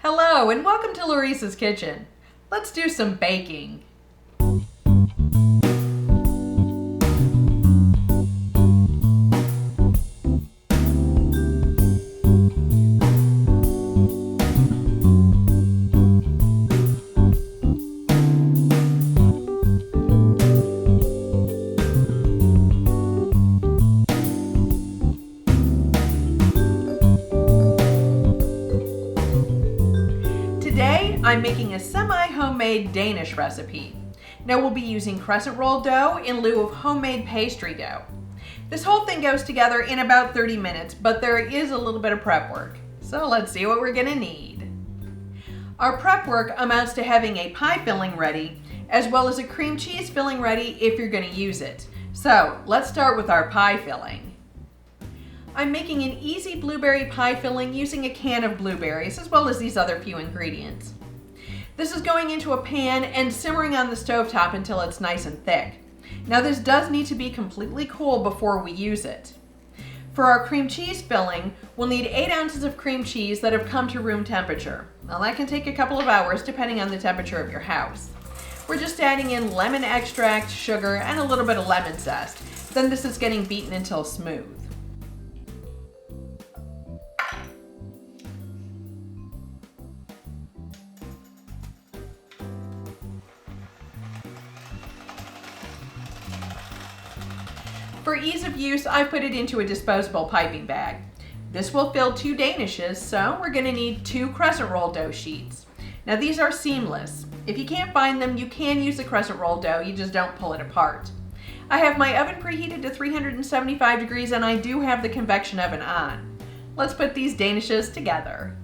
Hello and welcome to Laurice's Kitchen. Let's do some baking. Today, I'm making a semi-homemade Danish recipe. Now we'll be using crescent roll dough in lieu of homemade pastry dough. This whole thing goes together in about 30 minutes, but there is a little bit of prep work. So let's see what we're gonna need. Our prep work amounts to having a pie filling ready, as well as a cream cheese filling ready if you're gonna use it. So let's start with our pie filling. I'm making an easy blueberry pie filling using a can of blueberries as well as these other few ingredients. This is going into a pan and simmering on the stovetop until it's nice and thick. Now this does need to be completely cool before we use it. For our cream cheese filling, we'll need 8 ounces of cream cheese that have come to room temperature. Now that can take a couple of hours depending on the temperature of your house. We're just adding in lemon extract, sugar, and a little bit of lemon zest. Then this is getting beaten until smooth. For ease of use, I put it into a disposable piping bag. This will fill 2 Danishes, so we're going to need 2 crescent roll dough sheets. Now these are seamless. If you can't find them, you can use the crescent roll dough, you just don't pull it apart. I have my oven preheated to 375 degrees and I do have the convection oven on. Let's put these Danishes together.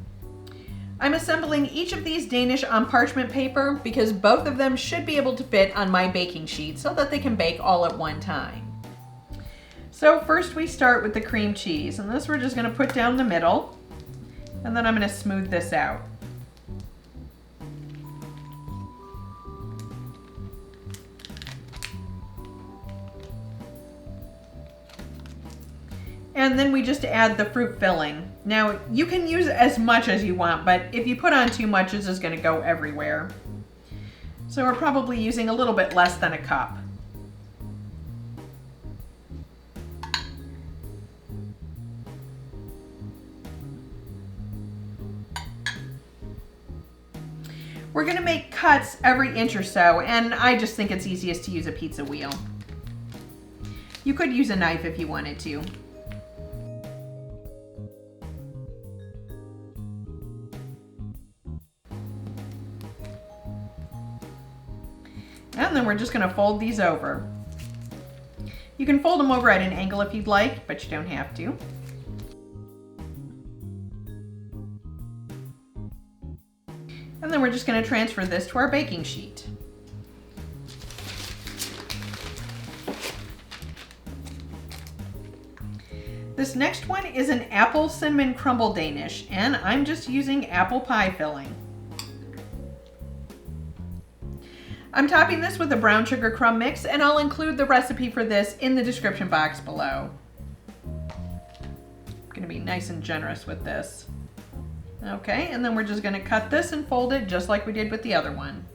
I'm assembling each of these Danish on parchment paper because both of them should be able to fit on my baking sheet so that they can bake all at one time. So first we start with the cream cheese, and this we're just going to put down the middle, and then I'm going to smooth this out. And then we just add the fruit filling. Now you can use as much as you want, but if you put on too much, it's just going to go everywhere. So we're probably using a little bit less than a cup. We're going to make cuts every inch or so, and I just think it's easiest to use a pizza wheel. You could use a knife if you wanted to. And then we're just going to fold these over. You can fold them over at an angle if you'd like, but you don't have to. And then we're just going to transfer this to our baking sheet. This next one is an apple cinnamon crumble Danish, and I'm just using apple pie filling. I'm topping this with a brown sugar crumb mix, and I'll include the recipe for this in the description box below. I'm going to be nice and generous with this. Okay, and then we're just going to cut this and fold it just like we did with the other one.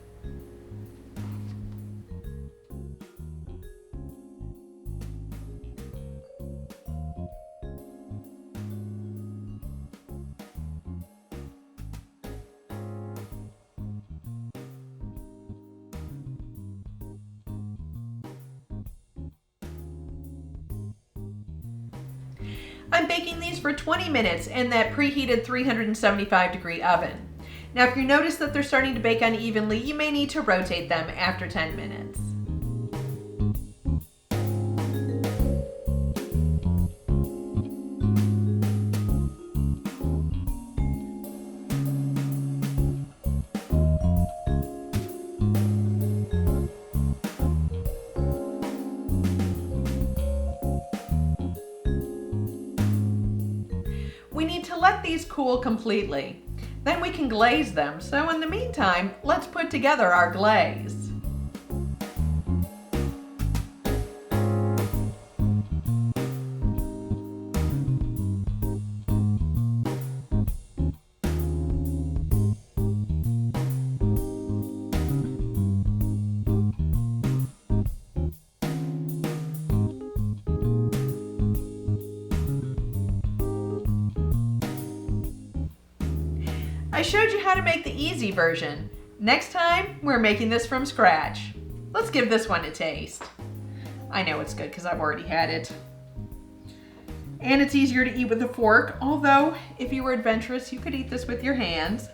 I'm baking these for 20 minutes in that preheated 375 degree oven. Now if you notice that they're starting to bake unevenly, you may need to rotate them after 10 minutes. We need to let these cool completely. Then we can glaze them. So in the meantime, let's put together our glaze. I showed you how to make the easy version. Next time, we're making this from scratch. Let's give this one a taste. I know it's good because I've already had it. And it's easier to eat with a fork, although if you were adventurous, you could eat this with your hands.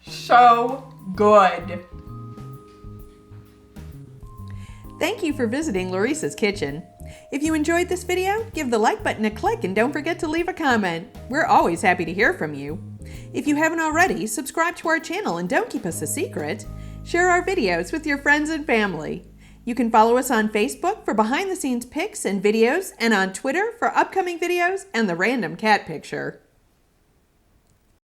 So good. Thank you for visiting Laurice's Kitchen. If you enjoyed this video, give the like button a click and don't forget to leave a comment. We're always happy to hear from you. If you haven't already, subscribe to our channel and don't keep us a secret. Share our videos with your friends and family. You can follow us on Facebook for behind-the-scenes pics and videos, and on Twitter for upcoming videos and the random cat picture.